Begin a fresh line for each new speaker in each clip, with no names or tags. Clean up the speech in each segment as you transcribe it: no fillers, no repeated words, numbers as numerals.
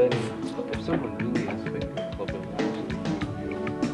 then if someone really has a big club, it'll actually give you a peak.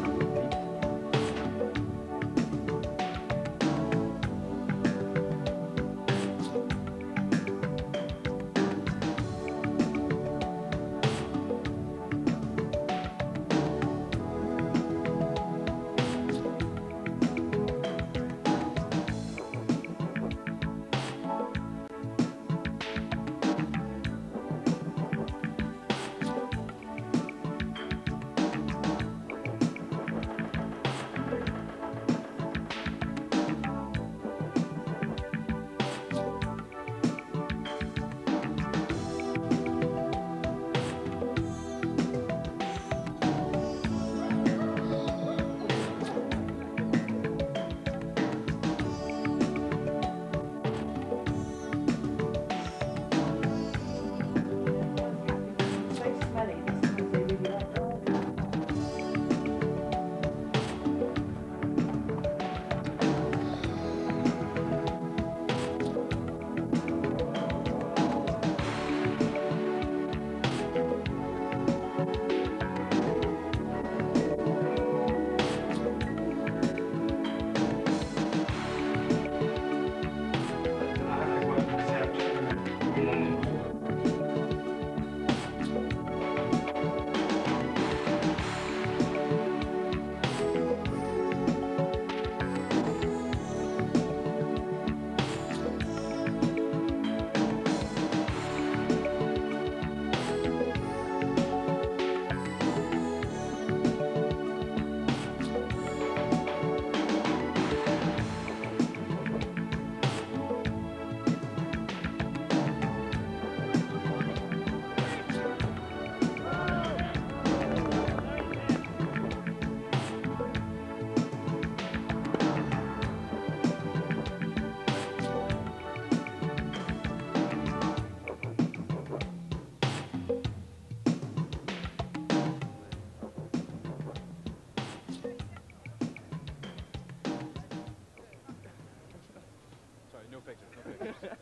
No pictures, no pictures.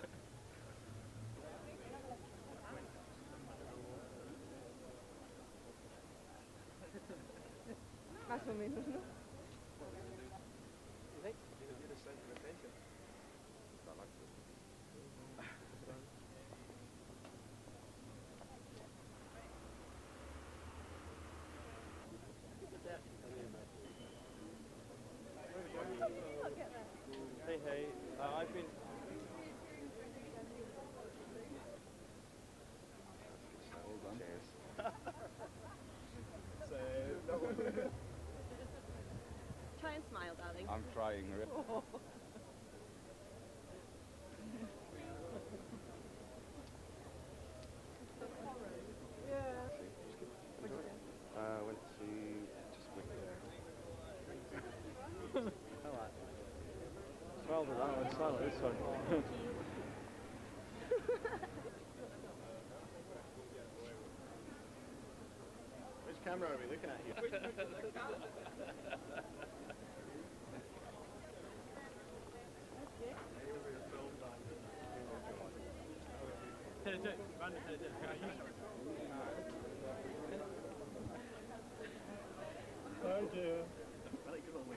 Más o menos, ¿no?
Hey, hey, I've been...
Try and smile, darling.
I'm trying.
Oh.
Went to just quickly. Alright. Smile to that one, smile at this one.
Which camera are we looking at here? Oh dear. I like good on me.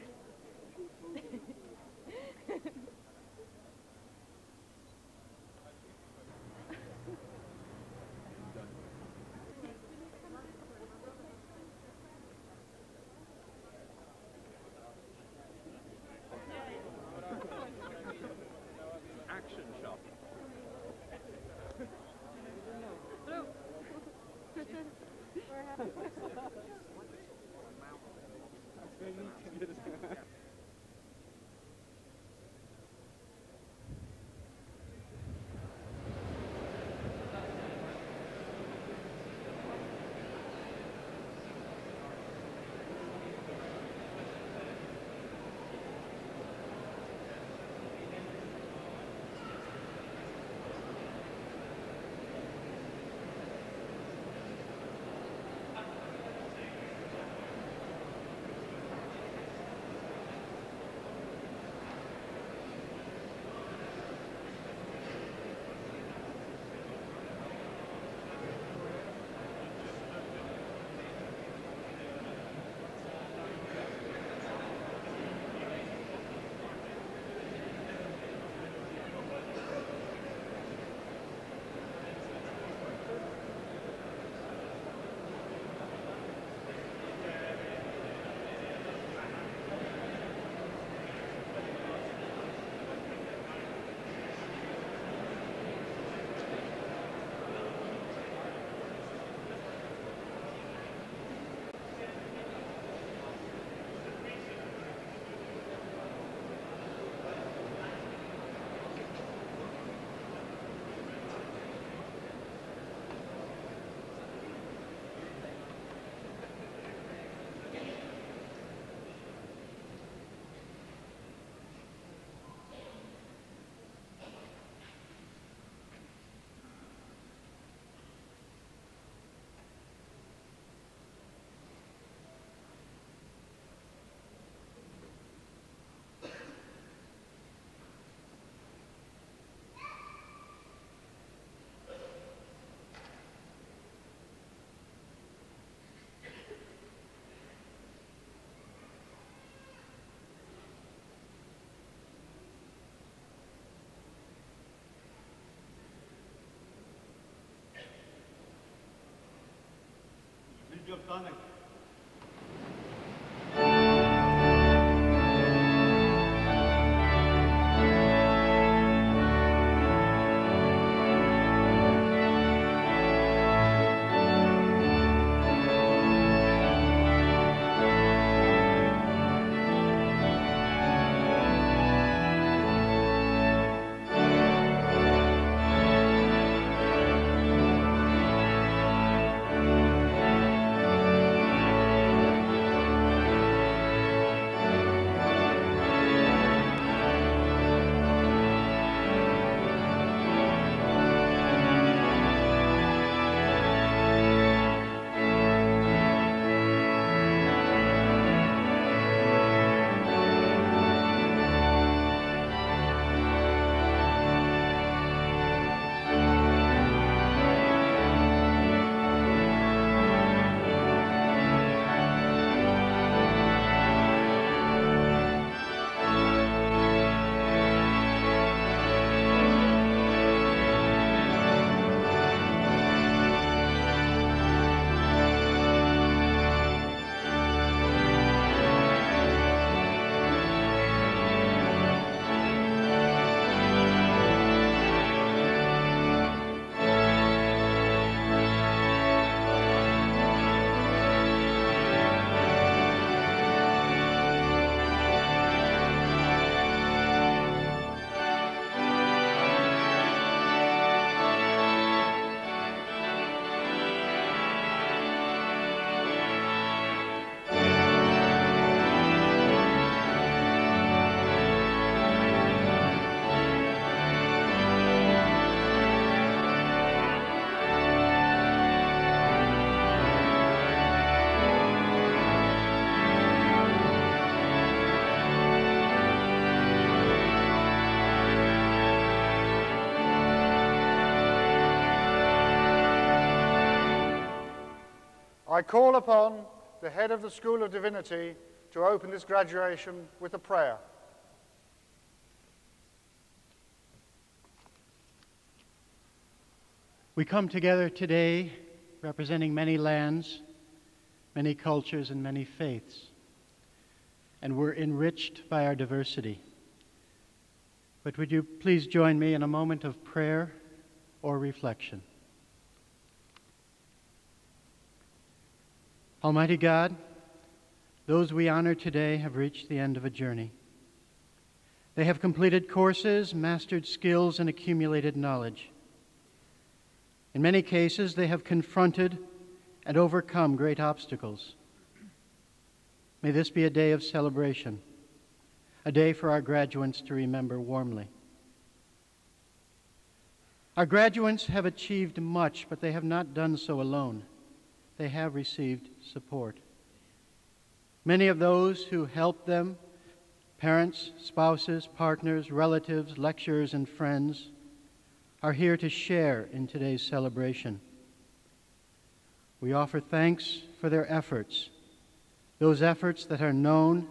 Action shot. Standing.
I call upon the head of the School of Divinity to open this graduation with a prayer.
We come together today representing many lands, many cultures, and many faiths, and we're enriched by our diversity. But would you please join me in a moment of prayer or reflection? Almighty God, those we honor today have reached the end of a journey. They have completed courses, mastered skills, and accumulated knowledge. In many cases, they have confronted and overcome great obstacles. May this be a day of celebration, a day for our graduates to remember warmly. Our graduates have achieved much, but they have not done so alone. They have received support. Many of those who helped them, parents, spouses, partners, relatives, lecturers, and friends, are here to share in today's celebration. We offer thanks for their efforts, those efforts that are known,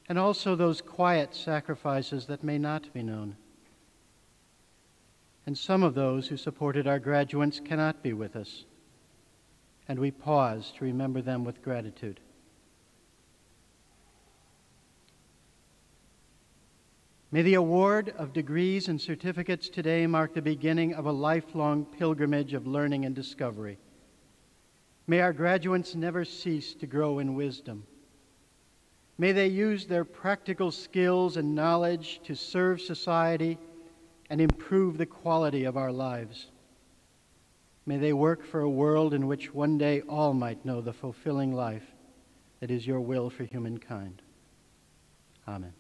and also those quiet sacrifices that may not be known. And some of those who supported our graduates cannot be with us, and we pause to remember them with gratitude. May the award of degrees and certificates today mark the beginning of a lifelong pilgrimage of learning and discovery. May our graduates never cease to grow in wisdom. May they use their practical skills and knowledge to serve society and improve the quality of our lives. May they work for a world in which one day all might know the fulfilling life that is your will for humankind. Amen.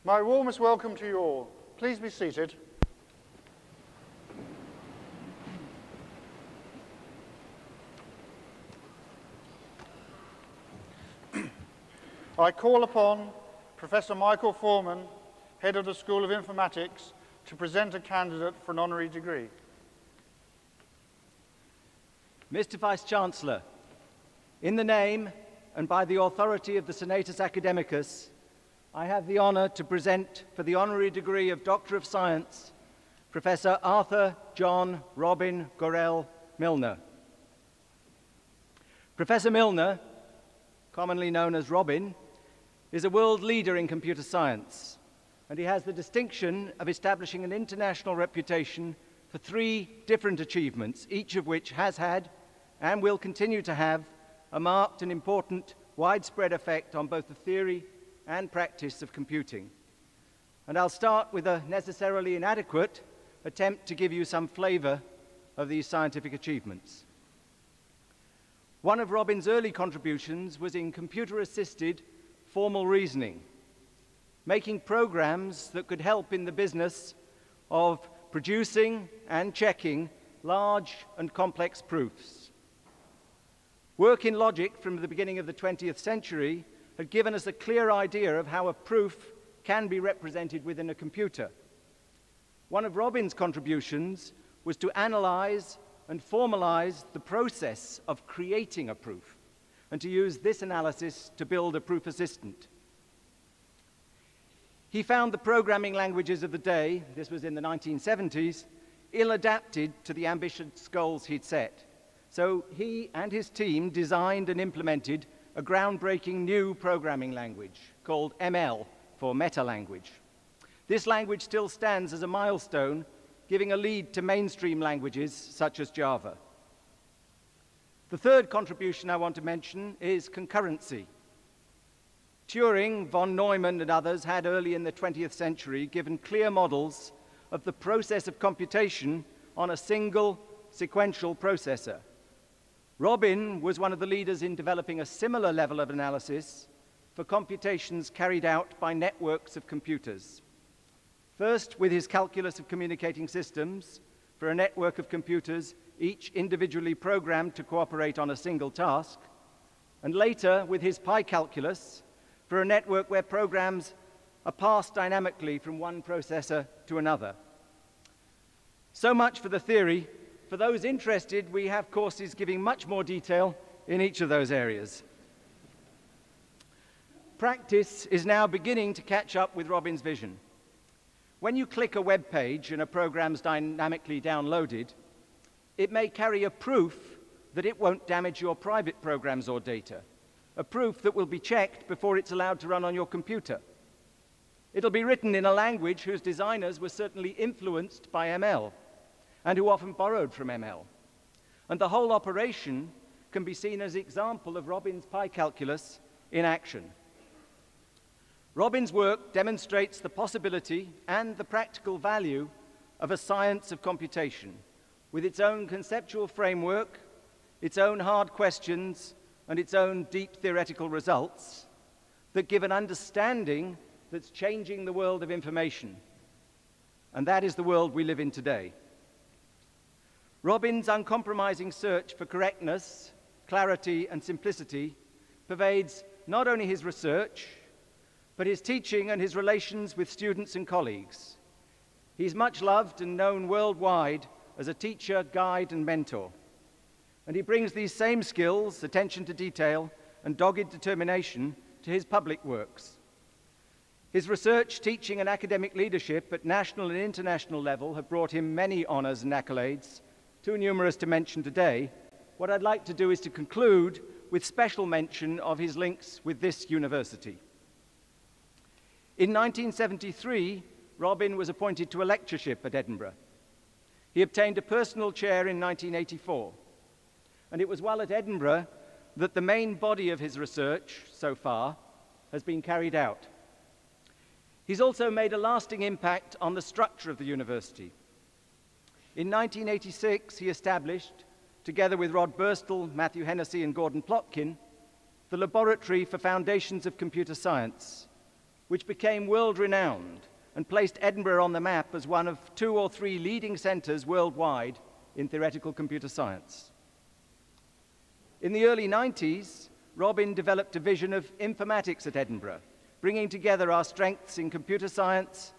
My warmest welcome to you all. Please be seated. I call upon Professor Michael Foreman, head of the School of Informatics, to present a candidate for an honorary degree.
Mr. Vice-Chancellor, in the name and by the authority of the Senatus Academicus, I have the honor to present for the honorary degree of Doctor of Science, Professor Arthur John Robin Gorell Milner. Professor Milner, commonly known as Robin, is a world leader in computer science, and he has the distinction of establishing an international reputation for 3 different achievements, each of which has had and will continue to have a marked and important widespread effect on both the theory and practice of computing. And I'll start with a necessarily inadequate attempt to give you some flavor of these scientific achievements. One of Robin's early contributions was in computer-assisted formal reasoning, making programs that could help in the business of producing and checking large and complex proofs. Work in logic from the beginning of the 20th century had given us a clear idea of how a proof can be represented within a computer. One of Robin's contributions was to analyze and formalize the process of creating a proof, and to use this analysis to build a proof assistant. He found the programming languages of the day, this was in the 1970s, ill-adapted to the ambitious goals he'd set. So he and his team designed and implemented a groundbreaking new programming language called ML, for meta-language. This language still stands as a milestone, giving a lead to mainstream languages such as Java. The third contribution I want to mention is concurrency. Turing, von Neumann, and others had early in the 20th century given clear models of the process of computation on a single sequential processor. Robin was one of the leaders in developing a similar level of analysis for computations carried out by networks of computers. First, with his calculus of communicating systems for a network of computers, each individually programmed to cooperate on a single task, and later with his pi calculus for a network where programs are passed dynamically from one processor to another. So much for the theory. For those interested, we have courses giving much more detail in each of those areas. Practice is now beginning to catch up with Robin's vision. When you click a web page and a program's dynamically downloaded, it may carry a proof that it won't damage your private programs or data, a proof that will be checked before it's allowed to run on your computer. It'll be written in a language whose designers were certainly influenced by ML, and who often borrowed from ML. And the whole operation can be seen as an example of Robin's pi calculus in action. Robin's work demonstrates the possibility and the practical value of a science of computation, with its own conceptual framework, its own hard questions, and its own deep theoretical results that give an understanding that's changing the world of information. And that is the world we live in today. Robin's uncompromising search for correctness, clarity, and simplicity pervades not only his research, but his teaching and his relations with students and colleagues. He's much loved and known worldwide as a teacher, guide, and mentor. And he brings these same skills, attention to detail, and dogged determination to his public works. His research, teaching, and academic leadership at national and international level have brought him many honors and accolades, too numerous to mention today. What I'd like to do is to conclude with special mention of his links with this university. In 1973, Robin was appointed to a lectureship at Edinburgh. He obtained a personal chair in 1984, and it was while at Edinburgh that the main body of his research so far has been carried out. He's also made a lasting impact on the structure of the university. In 1986, he established, together with Rod Burstall, Matthew Hennessy, and Gordon Plotkin, the Laboratory for Foundations of Computer Science, which became world-renowned and placed Edinburgh on the map as one of 2 or 3 leading centers worldwide in theoretical computer science. In the early 90s, Robin developed a vision of informatics at Edinburgh, bringing together our strengths in computer science,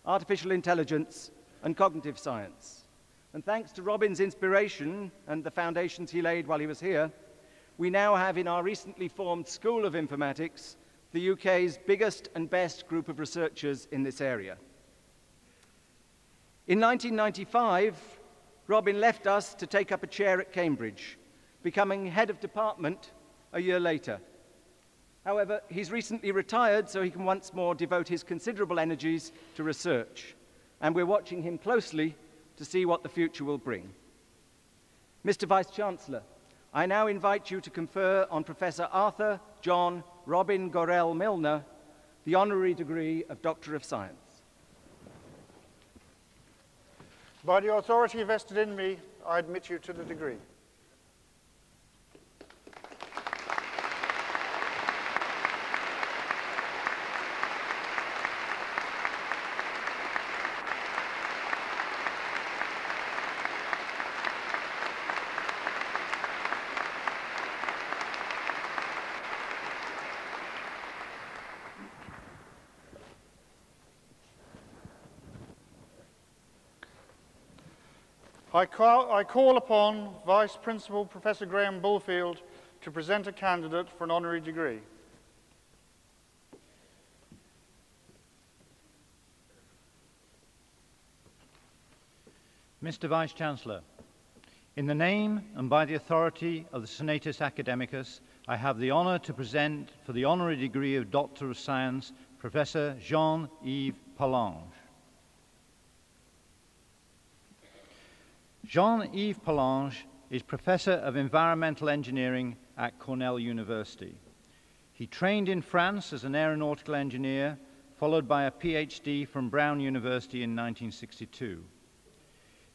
artificial intelligence, and cognitive science. And thanks to Robin's inspiration and the foundations he laid while he was here, we now have in our recently formed School of Informatics the UK's biggest and best group of researchers in this area. In 1995, Robin left us to take up a chair at Cambridge, becoming head of department a year later. However, he's recently retired, so he can once more devote his considerable energies to research, and we're watching him closely to see what the future will bring. Mr. Vice-Chancellor, I now invite you to confer on Professor Arthur John Robin Gorrell Milner the honorary degree of Doctor of Science.
By the authority vested in me, I admit you to the degree. I call upon Vice Principal Professor Graham Bullfield to present a candidate for an honorary degree.
Mr. Vice-Chancellor, in the name and by the authority of the Senatus Academicus, I have the honor to present for the honorary degree of Doctor of Science, Professor Jean-Yves Palange. Jean-Yves Palange is Professor of Environmental Engineering at Cornell University. He trained in France as an aeronautical engineer, followed by a PhD from Brown University in 1962.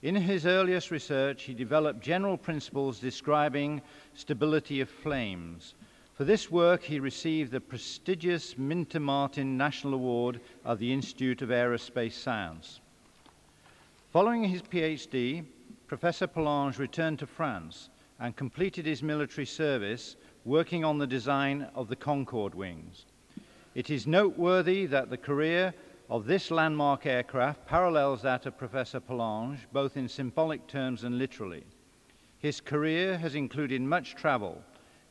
In his earliest research, he developed general principles describing stability of flames. For this work, he received the prestigious Minter Martin National Award of the Institute of Aerospace Science. Following his PhD, Professor Palange returned to France and completed his military service working on the design of the Concorde wings. It is noteworthy that the career of this landmark aircraft parallels that of Professor Palange, both in symbolic terms and literally. His career has included much travel,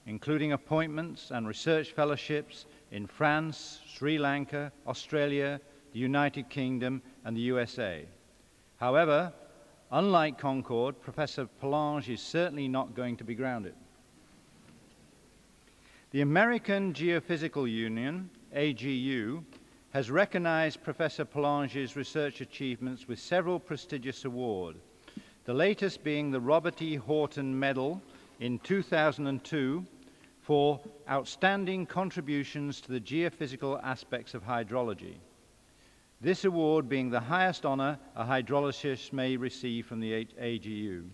including appointments and research fellowships in France, Sri Lanka, Australia, the United Kingdom, and the USA. However, unlike Concorde, Professor Palange is certainly not going to be grounded. The American Geophysical Union, AGU, has recognized Professor Palange's research achievements with several prestigious awards, the latest being the Robert E. Horton Medal in 2002 for outstanding contributions to the geophysical aspects of hydrology. This award being the highest honor a hydrologist may receive from the AGU.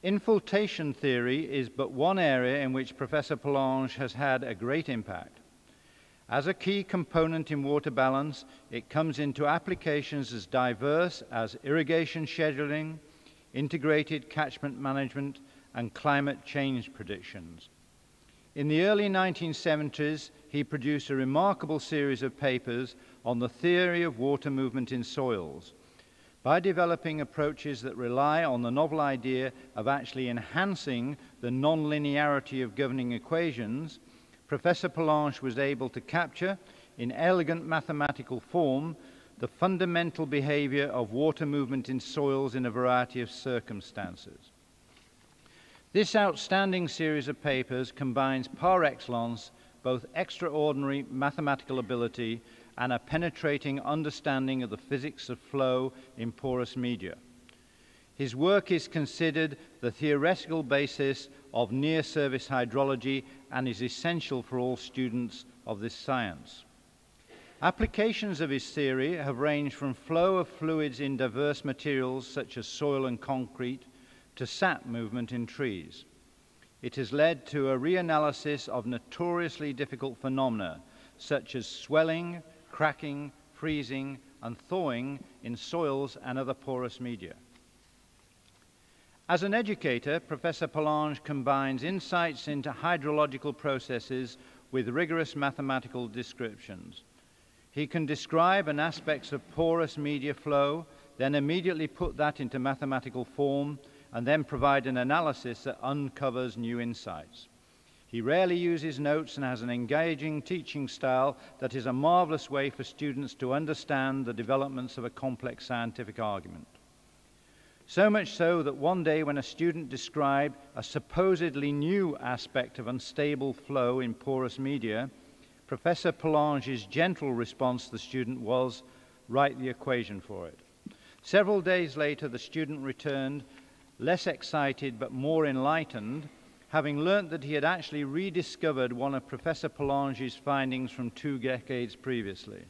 Infiltration theory is but one area in which Professor Palange has had a great impact. As a key component in water balance, it comes into applications as diverse as irrigation scheduling, integrated catchment management, and climate change predictions. In the early 1970s, he produced a remarkable series of papers on the theory of water movement in soils. By developing approaches that rely on the novel idea of actually enhancing the nonlinearity of governing equations, Professor Palange was able to capture, in elegant mathematical form, the fundamental behavior of water movement in soils in a variety of circumstances. This outstanding series of papers combines par excellence both extraordinary mathematical ability and a penetrating understanding of the physics of flow in porous media. His work is considered the theoretical basis of near-surface hydrology and is essential for all students of this science. Applications of his theory have ranged from flow of fluids in diverse materials such as soil and concrete to sap movement in trees. It has led to a reanalysis of notoriously difficult phenomena such as swelling, cracking, freezing, and thawing in soils and other porous media. As an educator, Professor Palange combines insights into hydrological processes with rigorous mathematical descriptions. He can describe an aspect of porous media flow, then immediately put that into mathematical form, and then provide an analysis that uncovers new insights. He rarely uses notes and has an engaging teaching style that is a marvelous way for students to understand the developments of a complex scientific argument. So much so that one day when a student described a supposedly new aspect of unstable flow in porous media, Professor Poulenge's gentle response to the student was, "Write the equation for it." Several days later, the student returned, less excited but more enlightened, having learnt that he had actually rediscovered one of Professor Poulenge's findings from 2 decades previously.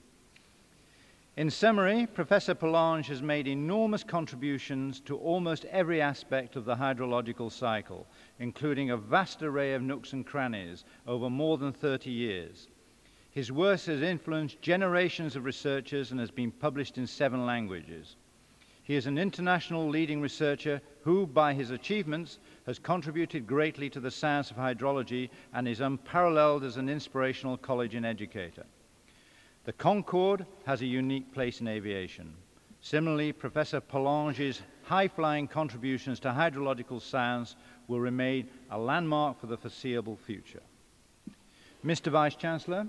In summary, Professor Poulenge has made enormous contributions to almost every aspect of the hydrological cycle, including a vast array of nooks and crannies over more than 30 years. His work has influenced generations of researchers and has been published in 7 languages. He is an international leading researcher who, by his achievements, has contributed greatly to the science of hydrology and is unparalleled as an inspirational college and educator. The Concorde has a unique place in aviation. Similarly, Professor Poulenge's high-flying contributions to hydrological science will remain a landmark for the foreseeable future. Mr. Vice-Chancellor,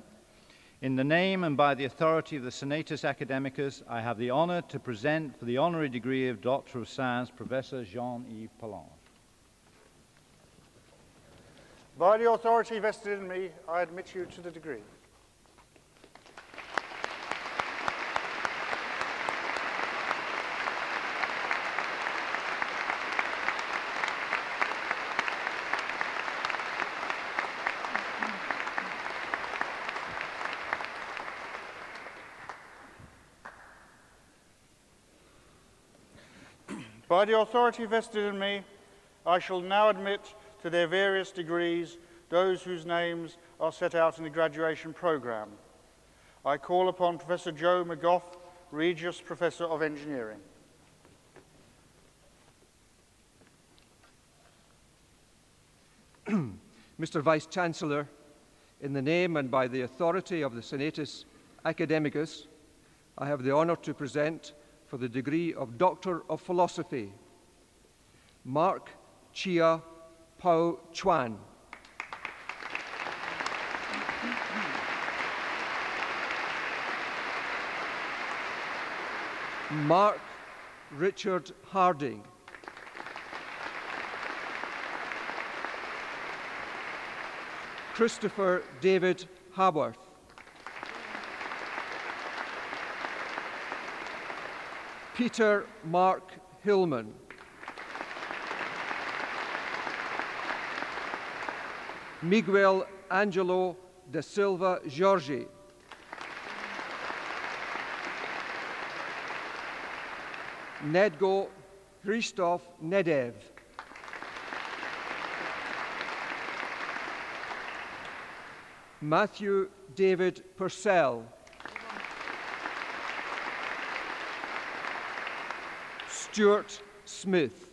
in the name and by the authority of the Senatus Academicus, I have the honor to present for the honorary degree of Doctor of Science, Professor Jean-Yves Poulenge.
By the authority vested in me, I admit you to the degree. By the authority vested in me, I shall now admit to their various degrees those whose names are set out in the graduation programme. I call upon Professor Joe McGough, Regius Professor of Engineering.
Mr. Vice-Chancellor, in the name and by the authority of the Senatus Academicus, I have the honour to present for the degree of Doctor of Philosophy, Mark Chia Pao Chuan. Mark Richard Harding. Christopher David Haworth. Peter Mark Hillman. Miguel Angelo da Silva Jorge. Nedgo Christoph Nedev. Matthew David Purcell. Stuart Smith.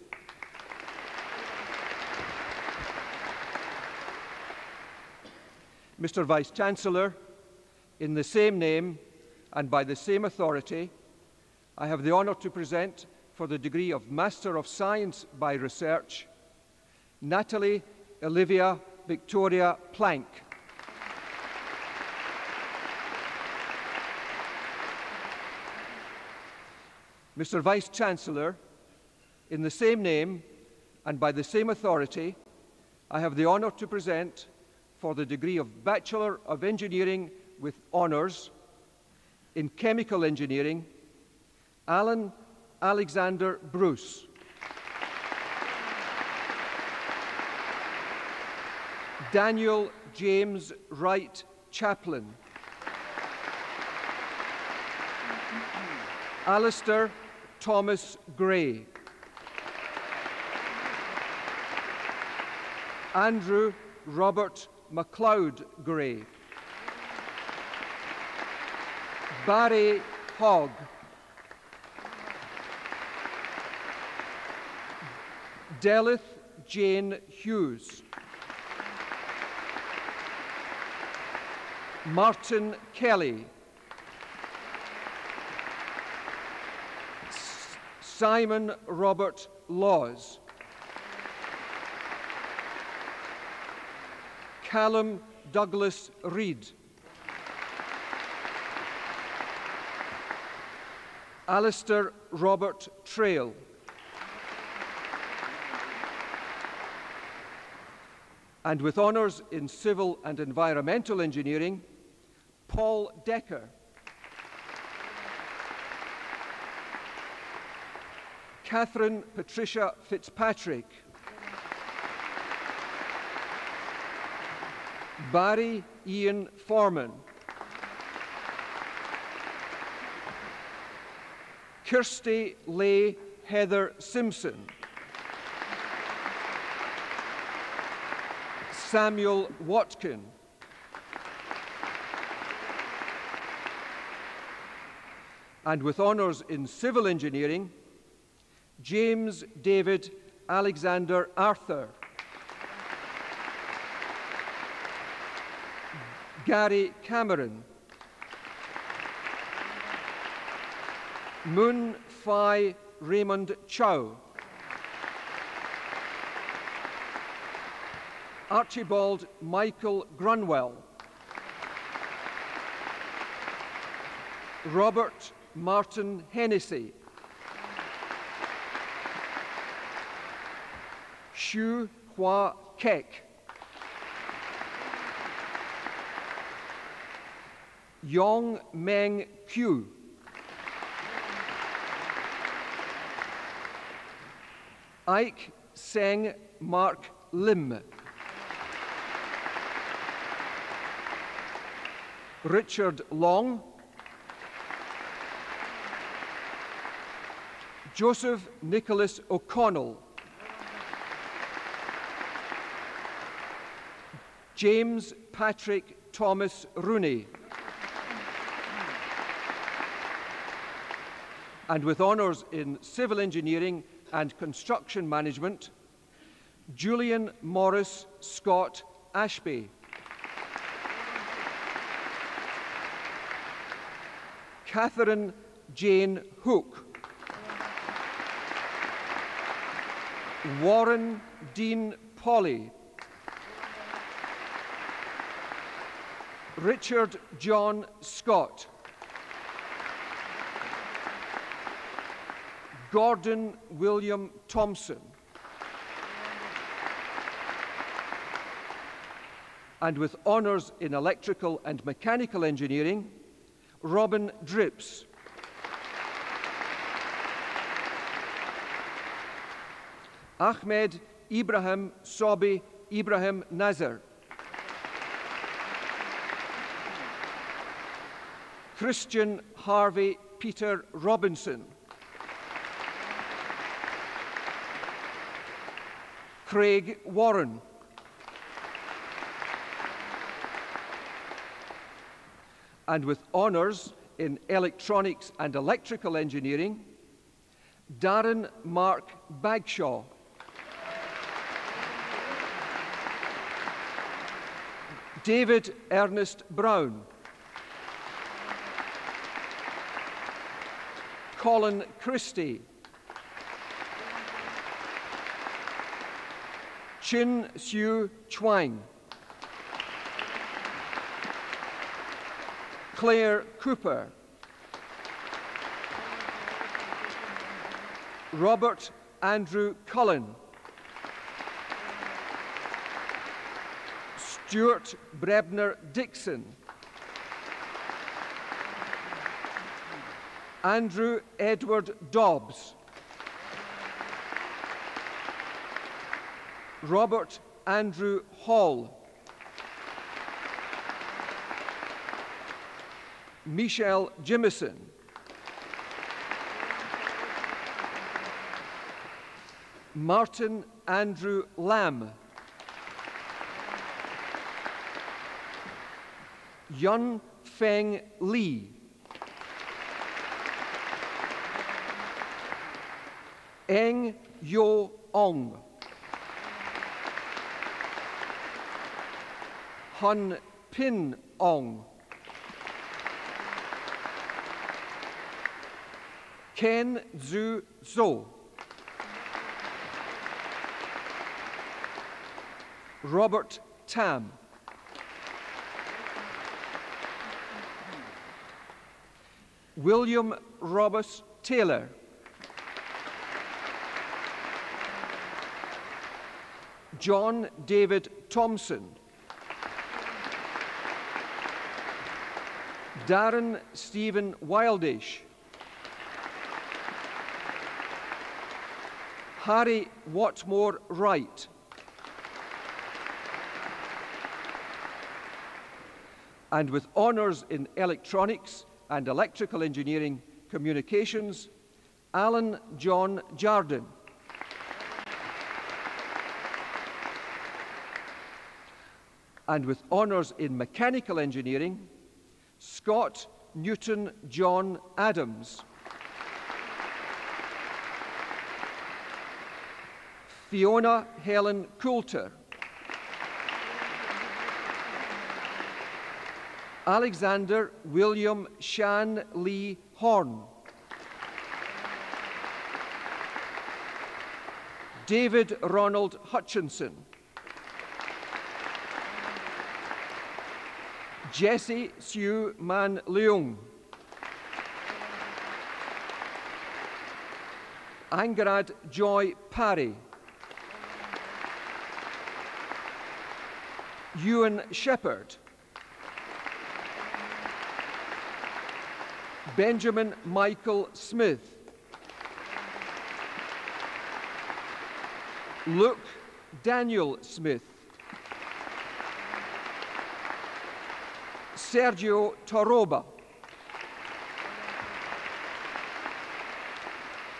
Mr. Vice-Chancellor, in the same name and by the same authority, I have the honour to present for the degree of Master of Science by Research, Natalie Olivia Victoria Plank. Mr. Vice-Chancellor, in the same name and by the same authority, I have the honour to present for the degree of Bachelor of Engineering with Honours in Chemical Engineering, Alan Alexander Bruce. Daniel James Wright Chaplin. Alistair Thomas Gray. Andrew Robert MacLeod Gray. Barry Hogg. Delith Jane Hughes. Martin Kelly. Simon Robert Laws. Callum Douglas Reid, Alistair Robert Trail, and with honours in Civil and Environmental Engineering, Paul Decker, Catherine Patricia Fitzpatrick, Barry Ian Foreman, Kirsty Leigh Heather Simpson, Samuel Watkin, and with honours in Civil Engineering, James David Alexander Arthur, Gary Cameron, Moon Phi Raymond Chow, Archibald Michael Grunwell, Robert Martin Hennessy, Xu Hua Kek, Yong Meng Q, Ike Seng Mark Lim, Richard Long, Joseph Nicholas O'Connell, James Patrick Thomas Rooney, and with honours in Civil Engineering and Construction Management, Julian Morris Scott Ashby, Catherine Jane Hook, Warren Dean Polly, Richard John Scott, Gordon William Thompson, and with honours in Electrical and Mechanical Engineering, Robin Drips, Ahmed Ibrahim Sobi Ibrahim Nazar, Christian Harvey Peter Robinson, Craig Warren, and with honours in Electronics and Electrical Engineering, Darren Mark Bagshaw, David Ernest Brown, Colin Christie, Chin Siu Chuang, Claire Cooper, Robert Andrew Cullen, Stuart Brebner Dixon, Andrew Edward Dobbs, Robert Andrew Hall, Michelle Jimison, Martin Andrew Lamb, Yun Feng Lee, Eng Yo Ong, Hun Pin Ong, Ken Zhu Zhou, Robert Tam, William Robus Taylor. John David Thompson. Darren Stephen Wildish. Harry Watmore Wright. And with honours in electronics and electrical engineering communications, Alan John Jardine. And with honours in mechanical engineering, Scott Newton John Adams. Fiona Helen Coulter. Alexander William Shan Lee Horn. David Ronald Hutchinson. Jesse Siu Man Leung. Angarad Joy Parry. Ewan Shepherd. Benjamin Michael Smith. Luke Daniel Smith. Sergio Toroba.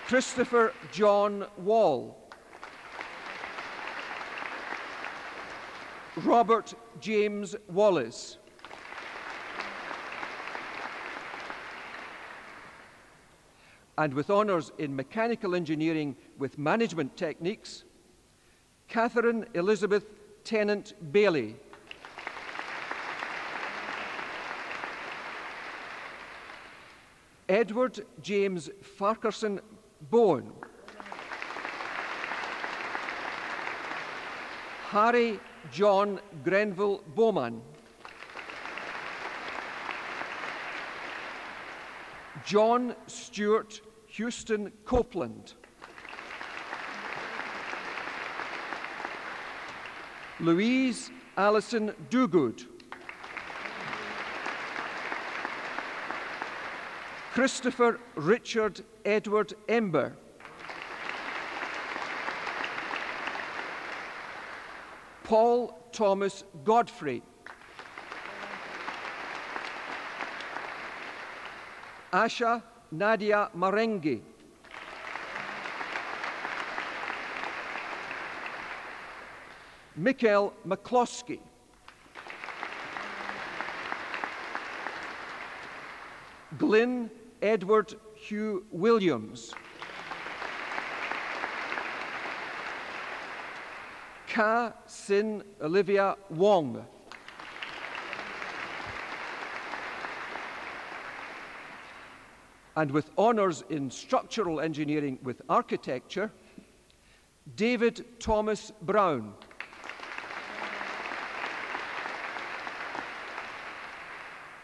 Christopher John Wall. Robert James Wallace. And with honours in mechanical engineering with management techniques, Catherine Elizabeth Tennant Bailey. Edward James Farquharson Bowen. Harry John Grenville Bowman. John Stuart Houston Copeland. Louise Allison Duguid. Christopher Richard Edward Ember. Paul Thomas Godfrey. Asha Nadia Marengi. Mikhail McCloskey. Glyn Edward Hugh Williams. Ka Sin Olivia Wong. And with honours in structural engineering with architecture, David Thomas Brown.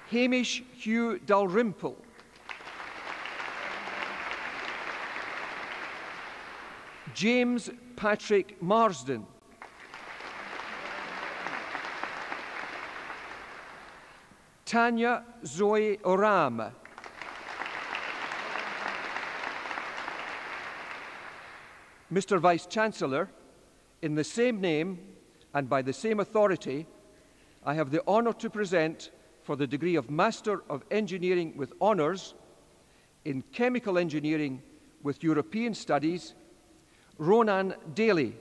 Hamish Hugh Dalrymple. James Patrick Marsden. Tanya Zoe Oram. Mr. Vice-Chancellor, in the same name and by the same authority, I have the honour to present for the degree of Master of Engineering with Honours in Chemical Engineering with European Studies, Ronan Daly.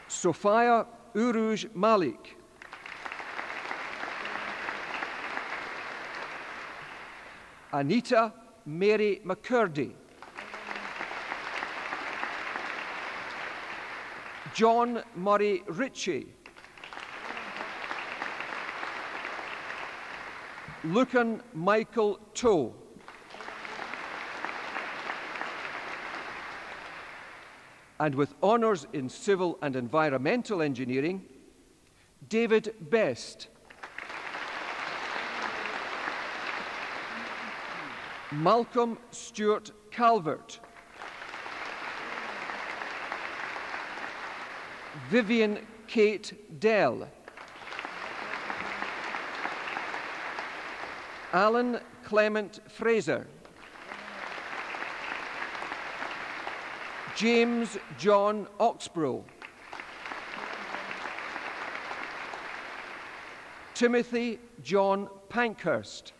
Sophia Uruj Malik. Anita Mary McCurdy. John Murray Ritchie. Lucan Michael Toe. And with honours in civil and environmental engineering, David Best. Malcolm Stuart Calvert, Vivian Kate Dell, Alan Clement Fraser, James John Oxborough, Timothy John Pankhurst,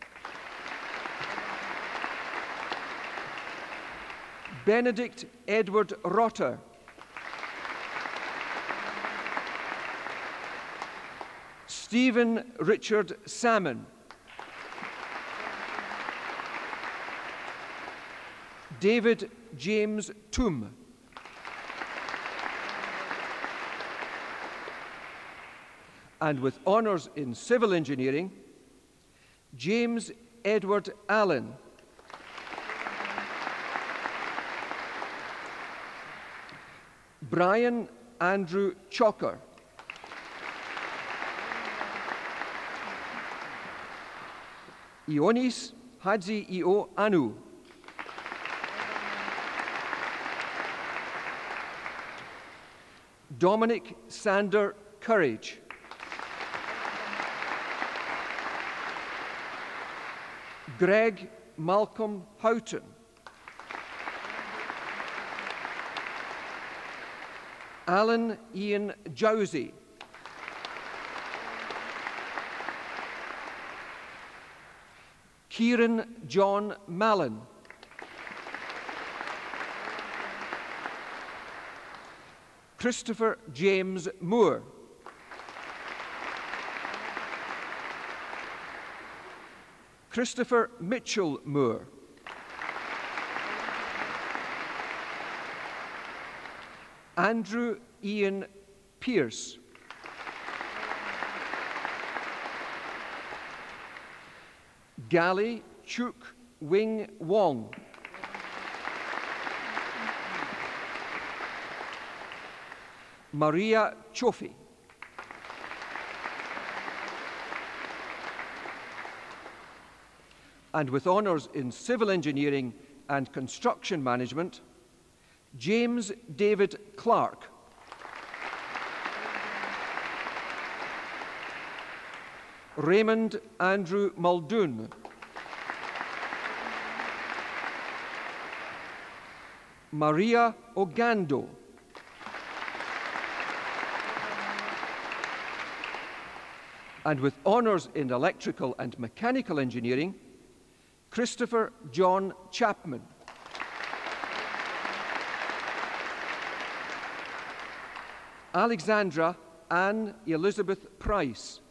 Benedict Edward Rotter, Stephen Richard Salmon, David James Toome, and with honours in civil engineering, James Edward Allen, Brian Andrew Chalker, Ionis Hadzi Io Anu, Dominic Sander Courage, Greg Malcolm Houghton, Alan Ian Jowsey, Kieran John Mallon, Christopher James Moore, Christopher Mitchell Moore, Andrew Ian Pearce, Gali Chuk Wing Wong, Maria Chofi, and with honours in civil engineering and construction management, James David Clark, Raymond Andrew Muldoon, Maria Ogando, and with honours in electrical and mechanical engineering, Christopher John Chapman, Alexandra Anne Elizabeth Price,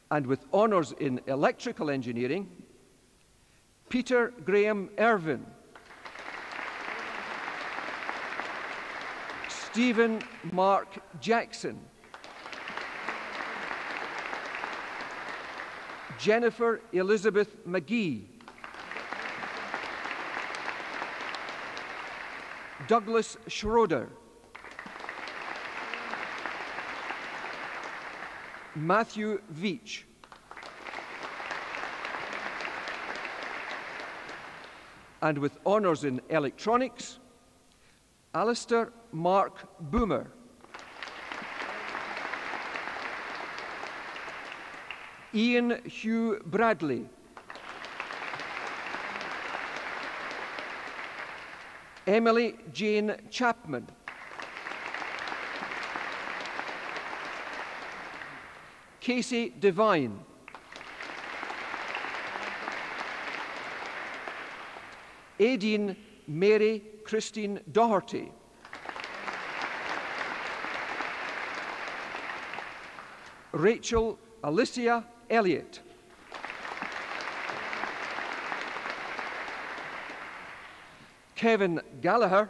and with honours in electrical engineering, Peter Graham Irvin, Stephen Mark Jackson, Jennifer Elizabeth McGee, Douglas Schroeder, Matthew Veach, and with honours in electronics, Alistair Mark Boomer, Ian Hugh Bradley, Emily Jane Chapman, Casey Devine, Aideen Mary Christine Doherty, Rachel Alicia Elliott, Kevin Gallagher,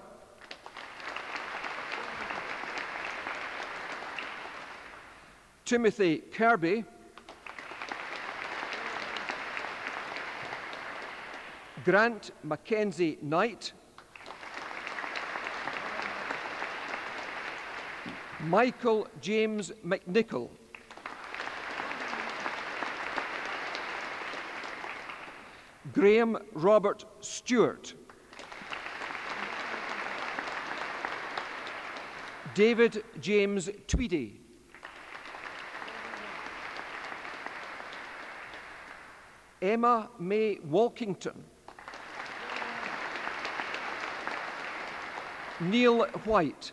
Timothy Kirby, Grant Mackenzie Knight, Michael James McNichol, Graham Robert Stewart, David James Tweedy, Emma May Walkington, Neil White,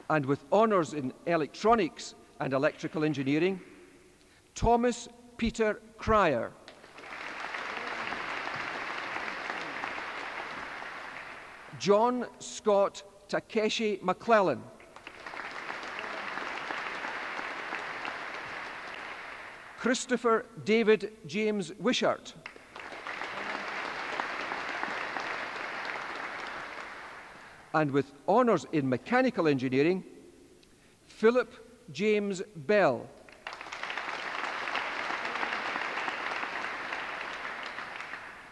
and with honours in electronics and electrical engineering, Thomas Peter Cryer, John Scott Takeshi McClellan, Christopher David James Wishart, and with honours in mechanical engineering, Philip James Bell,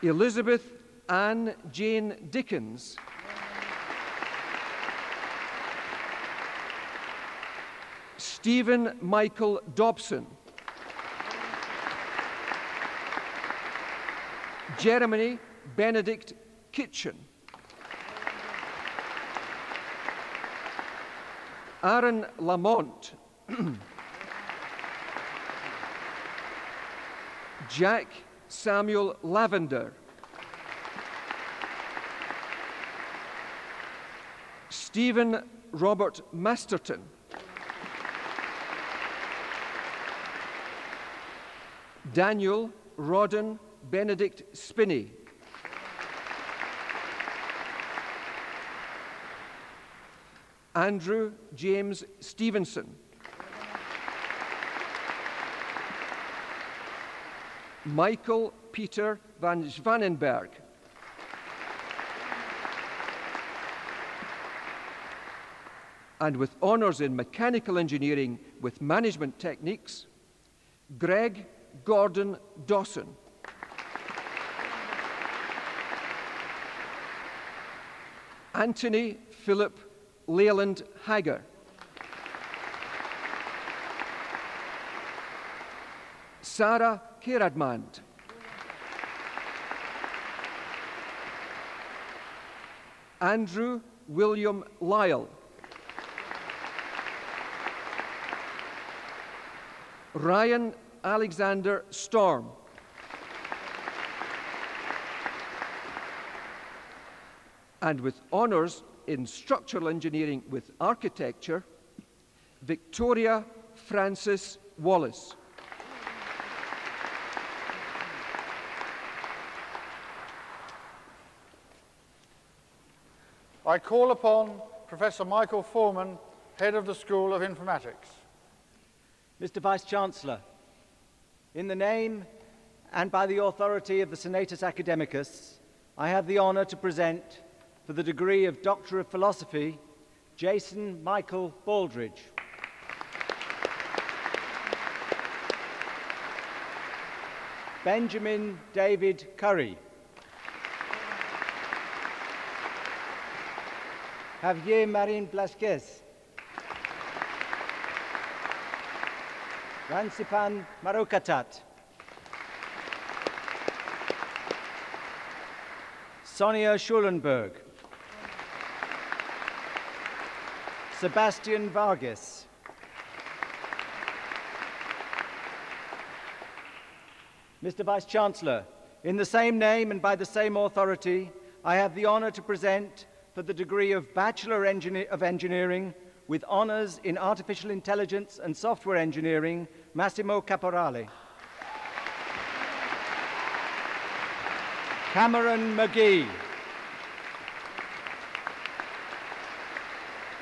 Elizabeth Ann Jane Dickens, Stephen Michael Dobson, Jeremy Benedict Kitchen, Aaron Lamont, Jack Samuel Lavender, Stephen Robert Masterton, Daniel Rodden Benedict Spinney, Andrew James Stevenson, Michael Peter van Zwanenberg, and with honours in mechanical engineering with management techniques, Greg Gordon Dawson, Anthony Philip Leyland Hager, Sarah Keradmand, Andrew William Lyle, Ryan Alexander Storm, and with honours in structural engineering with architecture, Victoria Francis Wallace.
I call upon Professor Michael Foreman, Head of the School of Informatics.
Mr. Vice-Chancellor, in the name and by the authority of the Senatus Academicus, I have the honour to present, for the degree of Doctor of Philosophy, Jason Michael Baldridge. Benjamin David Curry. Javier Marin Blasquez. Ransipan Marokatat. Sonia Schulenberg. Sebastian Vargas. Mr. Vice-Chancellor, in the same name and by the same authority, I have the honour to present, for the degree of Bachelor of Engineering with honours in Artificial Intelligence and Software Engineering, Massimo Caporale. Cameron McGee.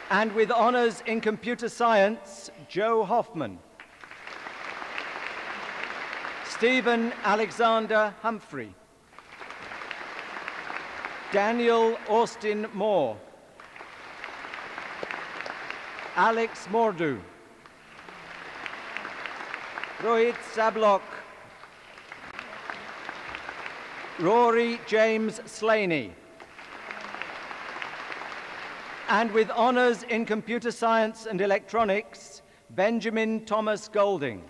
And with honours in Computer Science, Joe Hoffman. Stephen Alexander Humphrey. Daniel Austin Moore. Alex Mordu. Rohit Sablok. Rory James Slaney. And with honours in Computer Science and Electronics, Benjamin Thomas Golding.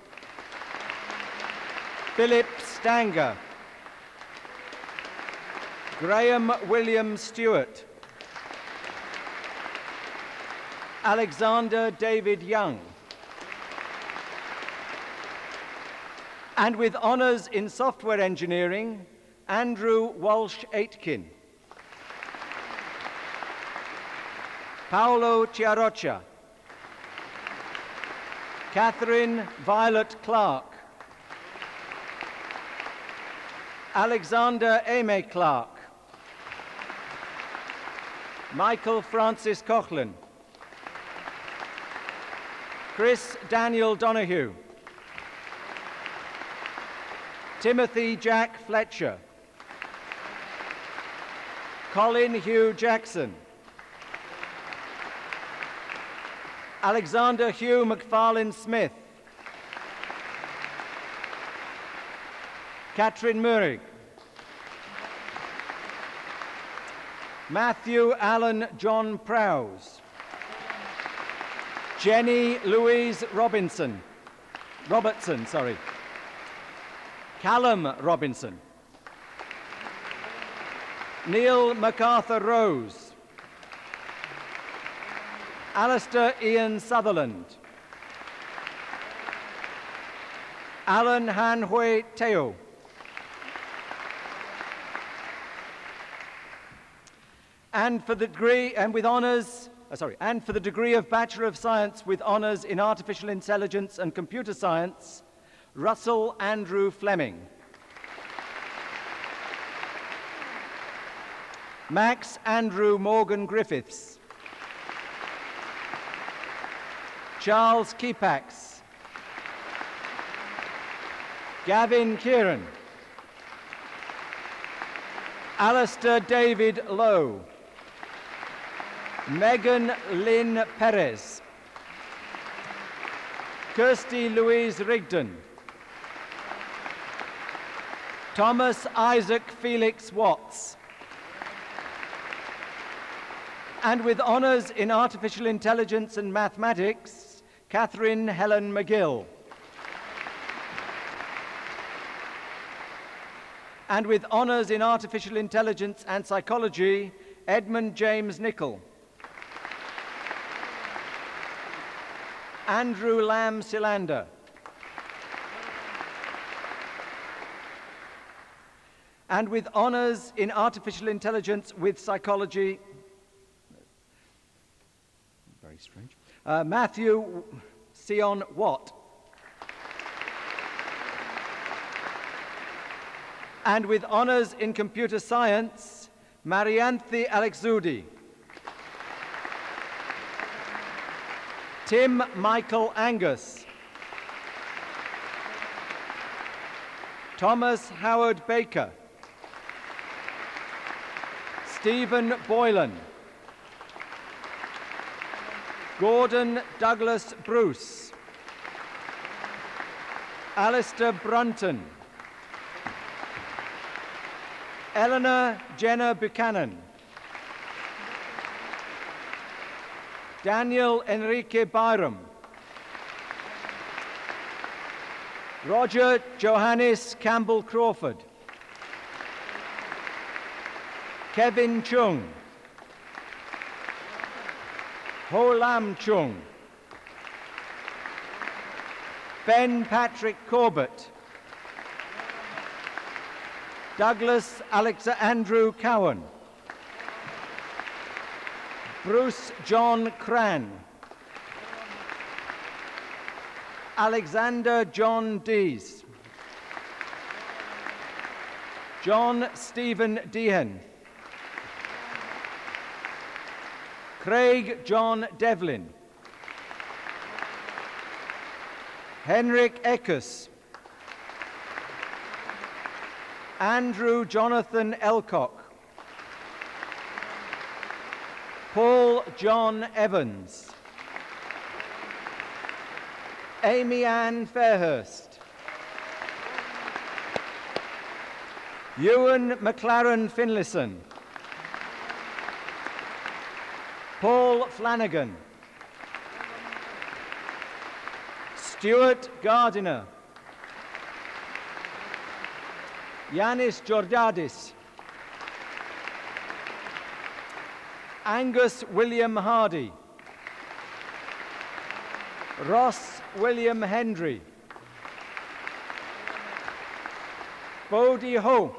Philip Stanger. Graham William Stewart. Alexander David Young. And with honours in software engineering, Andrew Walsh Aitken. Paolo Chiarocha. Catherine Violet Clark. Alexander Aimé Clark. Michael Francis Coughlin. Chris Daniel Donahue. Timothy Jack Fletcher. Colin Hugh Jackson. Alexander Hugh McFarlane Smith. Catherine Murray. Matthew Allen John Prowse. Jenny Louise Robertson. Callum Robinson. Neil MacArthur Rose. Alistair Ian Sutherland. Alan Han Hui Teo. And for the degree of Bachelor of Science with honours in Artificial Intelligence and Computer Science, Russell Andrew Fleming. Max Andrew Morgan Griffiths. Charles Keepax. Gavin Kieran. Alistair David Lowe. Megan Lynn Perez. Kirsty Louise Rigdon. Thomas Isaac Felix Watts. And with honours in Artificial Intelligence and Mathematics, Catherine Helen McGill. And with honours in Artificial Intelligence and Psychology, Edmund James Nichol. Andrew Lamb Silander. And with honours in Artificial Intelligence with Psychology, very strange, Matthew Sion Watt. And with honours in Computer Science, Marianthi Alexoudi. Tim Michael Angus. Thomas Howard Baker. Stephen Boylan. Gordon Douglas Bruce. Alistair Brunton. Eleanor Jenna Buchanan. Daniel Enrique Byram. Roger Johannes Campbell Crawford. Kevin Chung. Ho Lam Chung. Ben Patrick Corbett. Douglas Andrew Cowan. Bruce John Cran. Alexander John Dees. John Stephen Deehan. Craig John Devlin. Henrik Eckes. Andrew Jonathan Elcock. Paul John Evans. Amy Ann Fairhurst. Ewan McLaren Finlayson. Paul Flanagan. Stuart Gardiner. Yanis Georgiadis. Angus William Hardy. Ross William Hendry. Bodie Ho.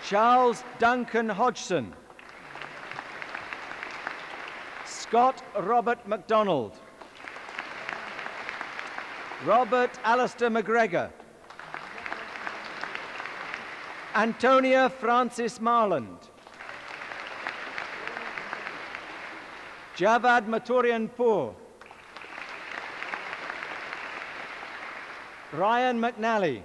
Charles Duncan Hodgson. Scott Robert MacDonald. Robert Alistair McGregor. Antonia Francis Marland. Javad Maturian Poor. Ryan McNally.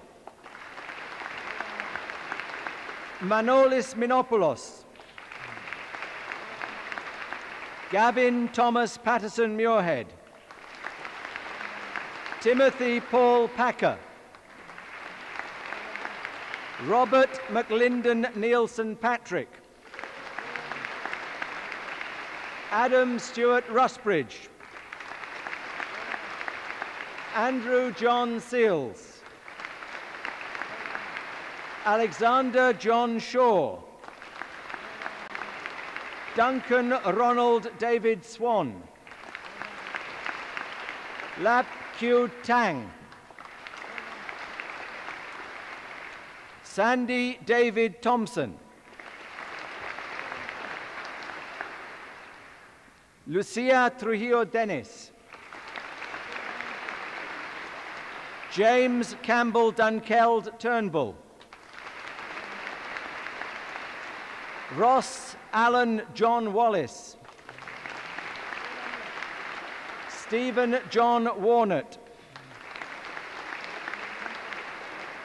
Manolis Minopoulos. Gavin Thomas Patterson Muirhead. Timothy Paul Packer. Robert McLinden Nielsen Patrick. Adam Stewart Rusbridge. Andrew John Seals. Alexander John Shaw. Duncan Ronald David Swan. Lap Q Tang. Sandy David Thompson. Lucia Trujillo Dennis. James Campbell Dunkeld Turnbull. Ross Allen John Wallace. Stephen John Warnett.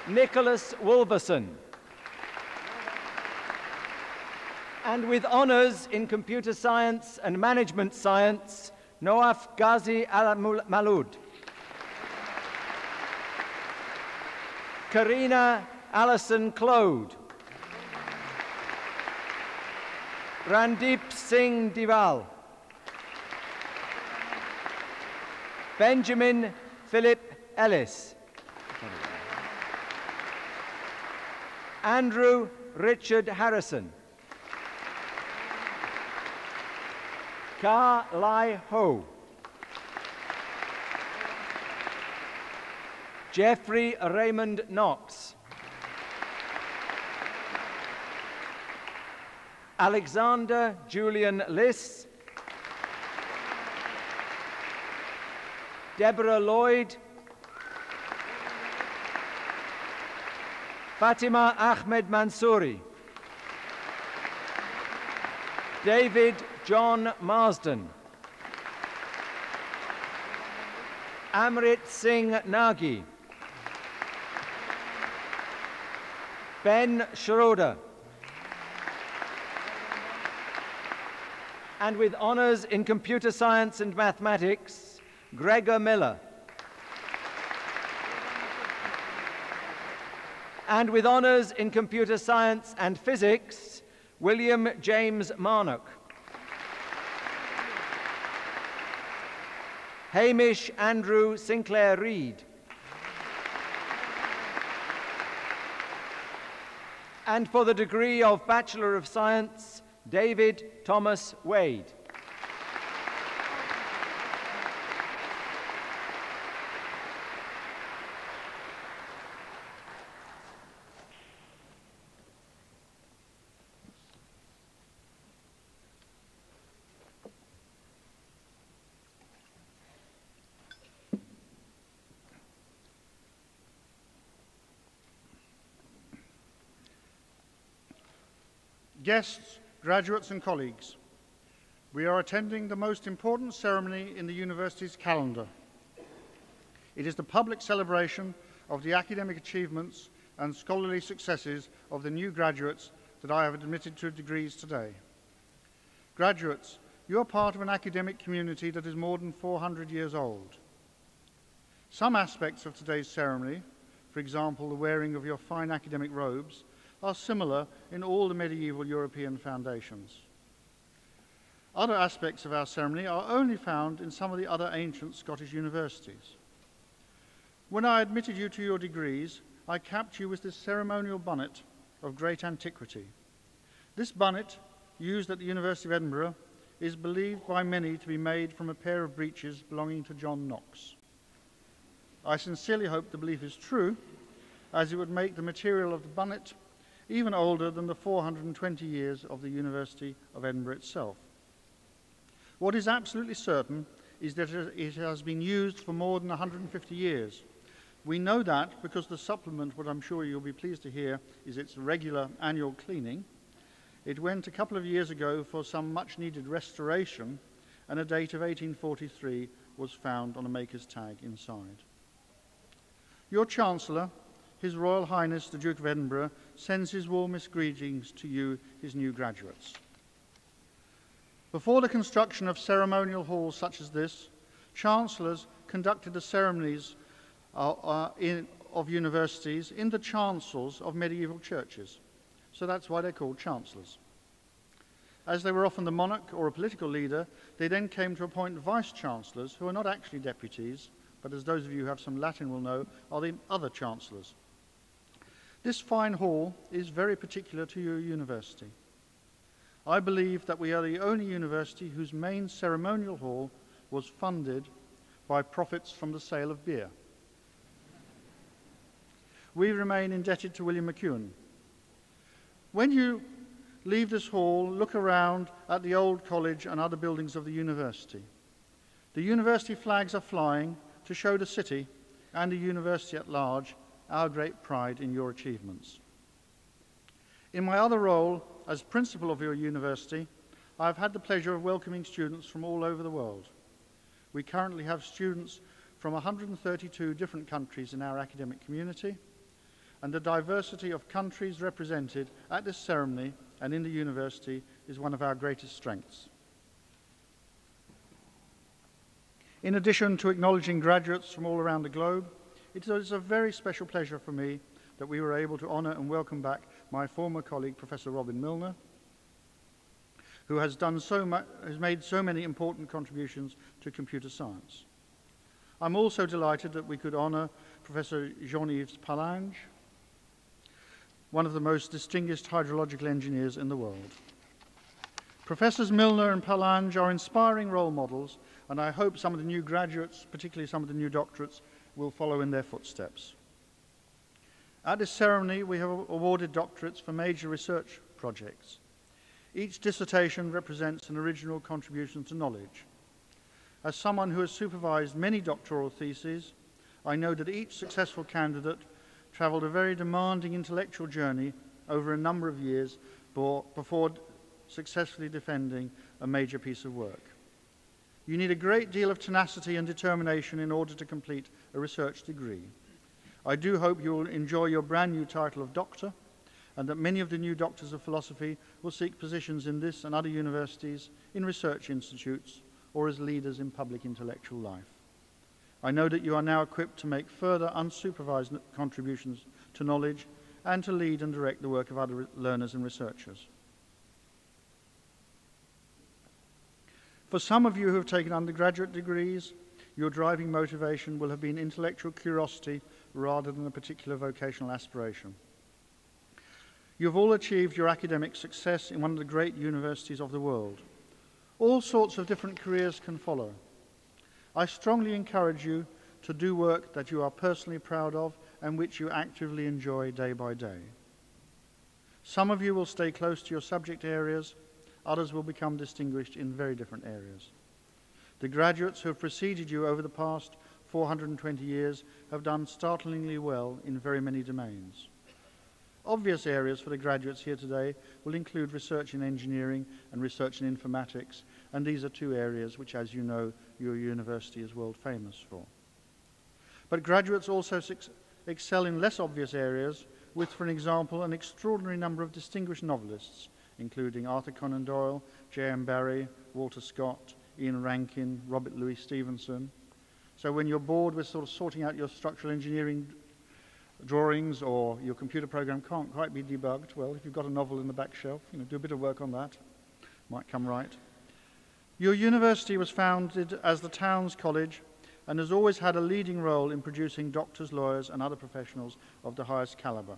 Nicholas Wolverson. And with honours in computer science and management science, Noaf Ghazi Al-Malud. Karina Allison Claude. Randeep Singh Dival. Benjamin Philip Ellis. Andrew Richard Harrison. Ka Lai Ho. Jeffrey Raymond Knox. Alexander Julian Liss. Deborah Lloyd. Fatima Ahmed Mansouri. David John Marsden. Amrit Singh Nagi. Ben Schroeder. And with honours in computer science and mathematics, Gregor Miller. And with honours in computer science and physics, William James Marnock. Hamish Andrew Sinclair Reid. And for the degree of Bachelor of Science, David Thomas Wade.
Guests, graduates and colleagues, we are attending the most important ceremony in the university's calendar. It is the public celebration of the academic achievements and scholarly successes of the new graduates that I have admitted to degrees today. Graduates, you are part of an academic community that is more than 400 years old. Some aspects of today's ceremony, for example, the wearing of your fine academic robes, are similar in all the medieval European foundations. Other aspects of our ceremony are only found in some of the other ancient Scottish universities. When I admitted you to your degrees, I capped you with this ceremonial bonnet of great antiquity. This bonnet, used at the University of Edinburgh, is believed by many to be made from a pair of breeches belonging to John Knox. I sincerely hope the belief is true, as it would make the material of the bonnet even older than the 420 years of the University of Edinburgh itself. What is absolutely certain is that it has been used for more than 150 years. We know that because the supplement, what I'm sure you'll be pleased to hear, is its regular annual cleaning. It went a couple of years ago for some much-needed restoration, and a date of 1843 was found on a maker's tag inside. Your Chancellor, His Royal Highness the Duke of Edinburgh, sends his warmest greetings to you, his new graduates. Before the construction of ceremonial halls such as this, chancellors conducted the ceremonies of universities in the chancels of medieval churches. So that's why they're called chancellors. As they were often the monarch or a political leader, they then came to appoint vice-chancellors, who are not actually deputies, but as those of you who have some Latin will know, are the other chancellors. This fine hall is very particular to your university. I believe that we are the only university whose main ceremonial hall was funded by profits from the sale of beer. We remain indebted to William McEwen. When you leave this hall, look around at the old college and other buildings of the university. The university flags are flying to show the city and the university at large our great pride in your achievements. In my other role as principal of your university, I have had the pleasure of welcoming students from all over the world. We currently have students from 132 different countries in our academic community, and the diversity of countries represented at this ceremony and in the university is one of our greatest strengths. In addition to acknowledging graduates from all around the globe, it is a very special pleasure for me that we were able to honour and welcome back my former colleague, Professor Robin Milner, who has made so many important contributions to computer science. I'm also delighted that we could honour Professor Jean-Yves Pallange, one of the most distinguished hydrological engineers in the world. Professors Milner and Pallange are inspiring role models, and I hope some of the new graduates, particularly some of the new doctorates, will follow in their footsteps. At this ceremony, we have awarded doctorates for major research projects. Each dissertation represents an original contribution to knowledge. As someone who has supervised many doctoral theses, I know that each successful candidate travelled a very demanding intellectual journey over a number of years before successfully defending a major piece of work. You need a great deal of tenacity and determination in order to complete a research degree. I do hope you will enjoy your brand new title of doctor, and that many of the new doctors of philosophy will seek positions in this and other universities, in research institutes, or as leaders in public intellectual life. I know that you are now equipped to make further unsupervised contributions to knowledge and to lead and direct the work of other learners and researchers. For some of you who have taken undergraduate degrees, your driving motivation will have been intellectual curiosity rather than a particular vocational aspiration. You have all achieved your academic success in one of the great universities of the world. All sorts of different careers can follow. I strongly encourage you to do work that you are personally proud of and which you actively enjoy day by day. Some of you will stay close to your subject areas, others will become distinguished in very different areas. The graduates who have preceded you over the past 420 years have done startlingly well in very many domains. Obvious areas for the graduates here today will include research in engineering and research in informatics, and these are two areas which, as you know, your university is world famous for. But graduates also excel in less obvious areas with, for example, an extraordinary number of distinguished novelists, including Arthur Conan Doyle, J.M. Barrie, Walter Scott, Ian Rankin, Robert Louis Stevenson. So when you're bored with sort of sorting out your structural engineering drawings or your computer program can't quite be debugged, well, if you've got a novel in the back shelf, do a bit of work on that. Might come right. Your university was founded as the Towns College and has always had a leading role in producing doctors, lawyers, and other professionals of the highest caliber.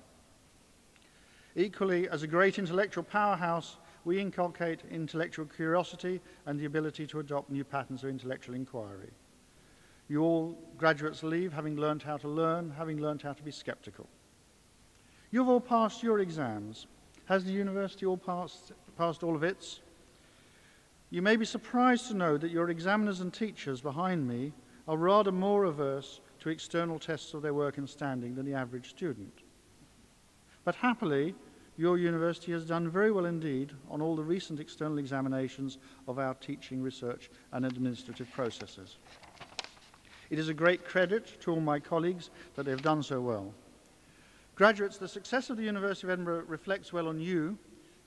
Equally, as a great intellectual powerhouse, we inculcate intellectual curiosity and the ability to adopt new patterns of intellectual inquiry. You all graduates leave having learned how to learn, having learned how to be skeptical. You've all passed your exams. Has the university all passed all of its? You may be surprised to know that your examiners and teachers behind me are rather more averse to external tests of their work and standing than the average student. But happily, your university has done very well indeed on all the recent external examinations of our teaching, research, and administrative processes. It is a great credit to all my colleagues that they have done so well. Graduates, the success of the University of Edinburgh reflects well on you,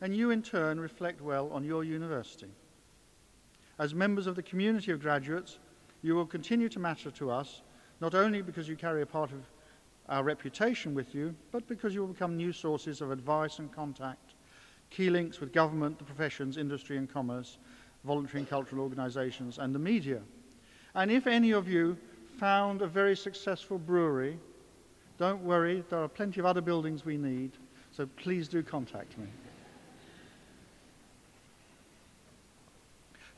and you in turn reflect well on your university. As members of the community of graduates, you will continue to matter to us, not only because you carry a part of our reputation with you, but because you will become new sources of advice and contact, key links with government, the professions, industry and commerce, voluntary and cultural organisations, and the media. And if any of you found a very successful brewery, don't worry, there are plenty of other buildings we need, so please do contact me.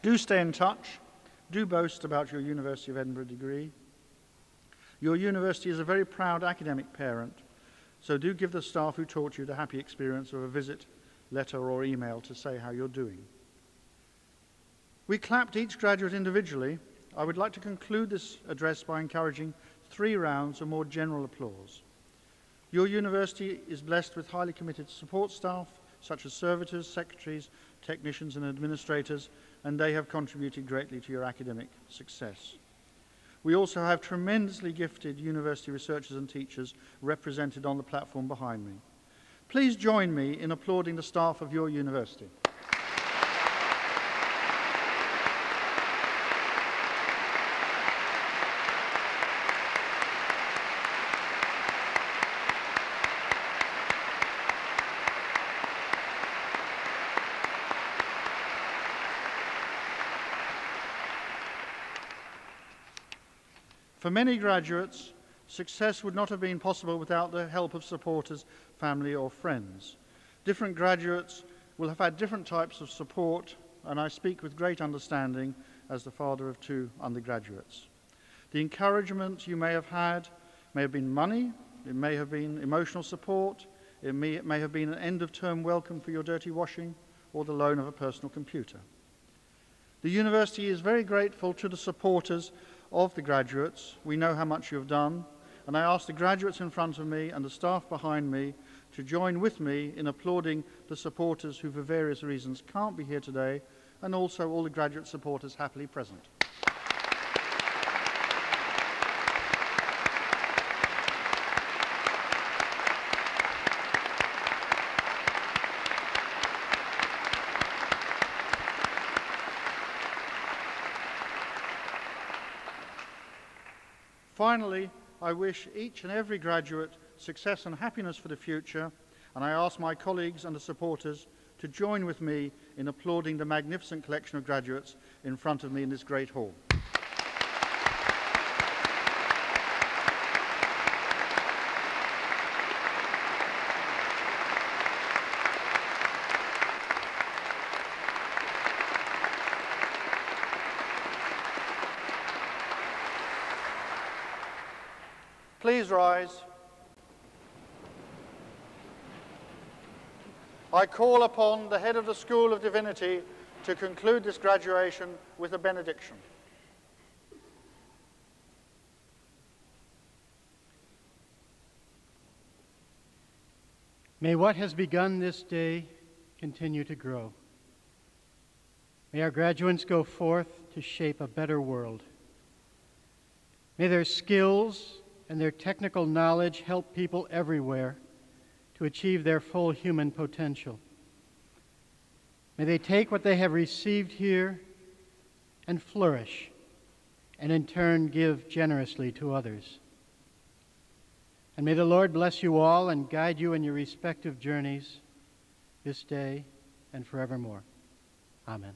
Do stay in touch. Do boast about your University of Edinburgh degree. Your university is a very proud academic parent, so do give the staff who taught you the happy experience of a visit, letter or email to say how you're doing. We clapped each graduate individually. I would like to conclude this address by encouraging 3 rounds of more general applause. Your university is blessed with highly committed support staff, such as servitors, secretaries, technicians and administrators, and they have contributed greatly to your academic success. We also have tremendously gifted university researchers and teachers represented on the platform behind me. Please join me in applauding the staff of your university. For many graduates, success would not have been possible without the help of supporters, family or friends. Different graduates will have had different types of support, and I speak with great understanding as the father of 2 undergraduates. The encouragement you may have had may have been money, it may have been emotional support, it may have been an end-of-term welcome for your dirty washing, or the loan of a personal computer. The university is very grateful to the supporters of the graduates. We know how much you have done, and I ask the graduates in front of me and the staff behind me to join with me in applauding the supporters who for various reasons can't be here today, and also all the graduate supporters happily present. Finally, I wish each and every graduate success and happiness for the future, and I ask my colleagues and the supporters to join with me in applauding the magnificent collection of graduates in front of me in this great hall. Please rise. I call upon the head of the School of Divinity to conclude this graduation with a benediction.
May what has begun this day continue to grow. May our graduates go forth to shape a better world. May their skills and their technical knowledge help people everywhere to achieve their full human potential. May they take what they have received here and flourish, and in turn give generously to others. And may the Lord bless you all and guide you in your respective journeys this day and forevermore. Amen.